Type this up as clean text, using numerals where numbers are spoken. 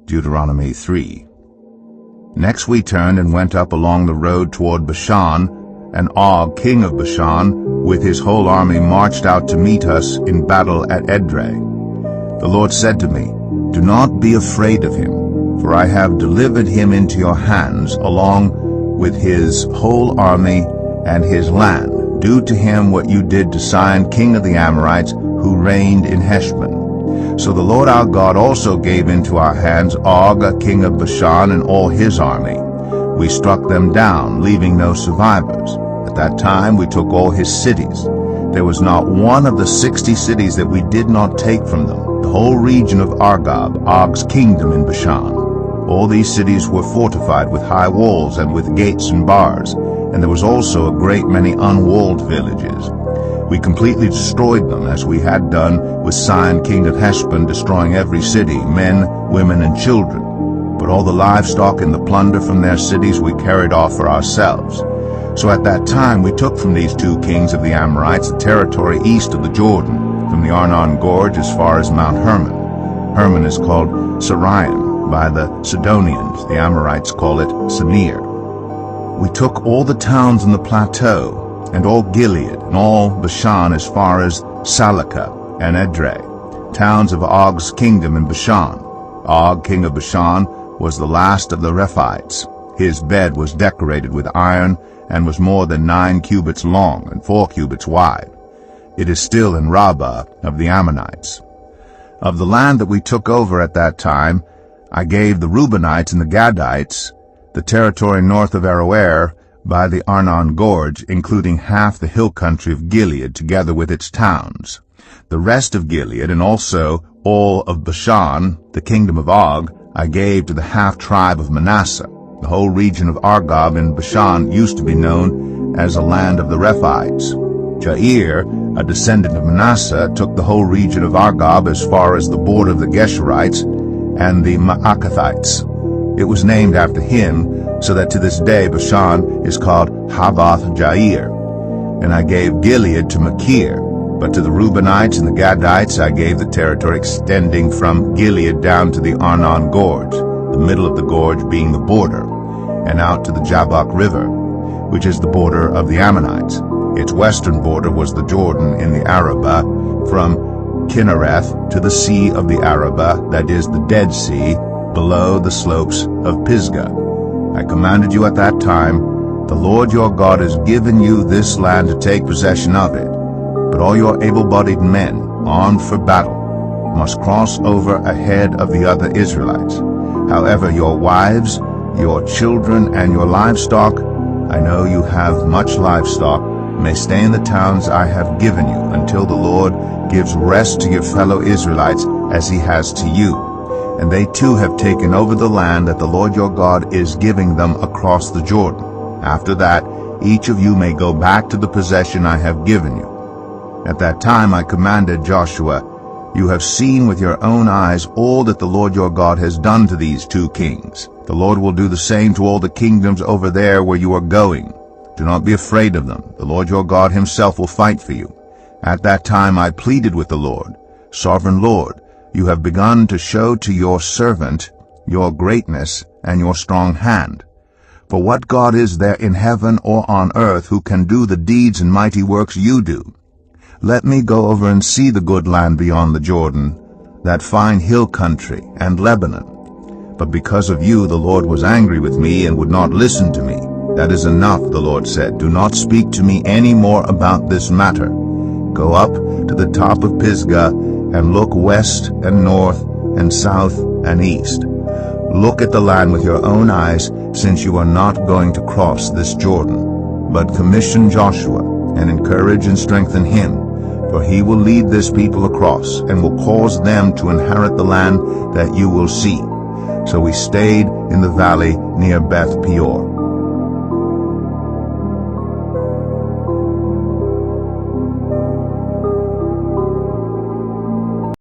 Deuteronomy 3. Next we turned and went up along the road toward Bashan, and Og, king of Bashan, with his whole army marched out to meet us in battle at Edrei. The Lord said to me, "Do not be afraid of him, for I have delivered him into your hands, along with his whole army and his land. Do to him what you did to Sihon, king of the Amorites, who reigned in Heshbon." So the Lord our God also gave into our hands Og, king of Bashan, and all his army. We struck them down, leaving no survivors. At that time we took all his cities. There was not one of the 60 cities that we did not take from them, the whole region of Argob, Og's kingdom in Bashan. All these cities were fortified with high walls and with gates and bars, and there was also a great many unwalled villages. We completely destroyed them, as we had done with Sihon, king of Heshbon, destroying every city, men, women, and children. But all the livestock and the plunder from their cities we carried off for ourselves. So at that time we took from these two kings of the Amorites the territory east of the Jordan, from the Arnon Gorge as far as Mount Hermon. Hermon is called Sarion by the Sidonians. The Amorites call it Senir. We took all the towns in the plateau, and all Gilead, and all Bashan as far as Salakah and Edrei, towns of Og's kingdom in Bashan. Og, king of Bashan, was the last of the Rephaites. His bed was decorated with iron, and was more than 9 cubits long and 4 cubits wide. It is still in Rabbah of the Ammonites. Of the land that we took over at that time, I gave the Reubenites and the Gadites the territory north of Aroer by the Arnon Gorge, including half the hill country of Gilead together with its towns. The rest of Gilead, and also all of Bashan, the kingdom of Og, I gave to the half-tribe of Manasseh. The whole region of Argob in Bashan used to be known as a land of the Rephaites. Jair, a descendant of Manasseh, took the whole region of Argob as far as the border of the Geshurites and the Maacathites. It was named after him, so that to this day Bashan is called Havoth Jair. And I gave Gilead to Machir, but to the Reubenites and the Gadites I gave the territory extending from Gilead down to the Arnon Gorge, the middle of the gorge being the border, and out to the Jabbok River, which is the border of the Ammonites. Its western border was the Jordan in the Arabah, from Kinnereth to the Sea of the Arabah, that is the Dead Sea, below the slopes of Pisgah. I commanded you at that time, "The Lord your God has given you this land to take possession of it. But all your able-bodied men, armed for battle, must cross over ahead of the other Israelites. However, your wives, your children, and your livestock, I know you have much livestock, may stay in the towns I have given you until the Lord gives rest to your fellow Israelites as he has to you. And they too have taken over the land that the Lord your God is giving them across the Jordan. After that, each of you may go back to the possession I have given you." At that time I commanded Joshua, "You have seen with your own eyes all that the Lord your God has done to these two kings. The Lord will do the same to all the kingdoms over there where you are going. Do not be afraid of them. The Lord your God himself will fight for you." At that time I pleaded with the Lord, "Sovereign Lord, you have begun to show to your servant your greatness and your strong hand. For what God is there in heaven or on earth who can do the deeds and mighty works you do? Let me go over and see the good land beyond the Jordan, that fine hill country, and Lebanon." But because of you the Lord was angry with me and would not listen to me. "That is enough," the Lord said. "Do not speak to me any more about this matter. Go up to the top of Pisgah and look west and north and south and east. Look at the land with your own eyes, since you are not going to cross this Jordan. But commission Joshua and encourage and strengthen him, for he will lead this people across and will cause them to inherit the land that you will see." So we stayed in the valley near Beth Peor.